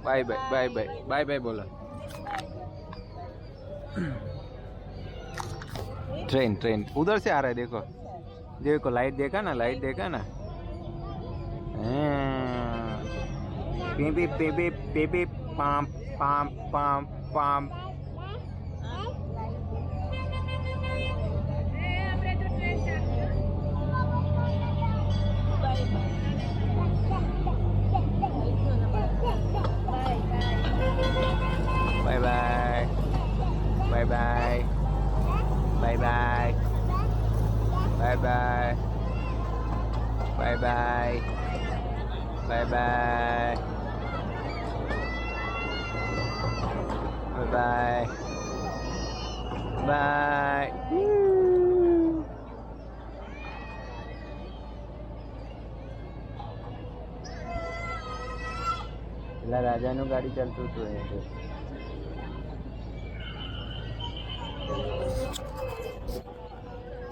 Bye bye bye bye bye bye बोला। Train train उधर से आ रहा है, देखो देखो लाइट देखा ना, लाइट देखा ना। पीपी पीपी पीपी पाम पाम पाम पाम। Bye bye bye bye bye bye bye bye bye bye bye bye bye bye. પેલા રાજાનું ગાડી ચાલતું હતું એ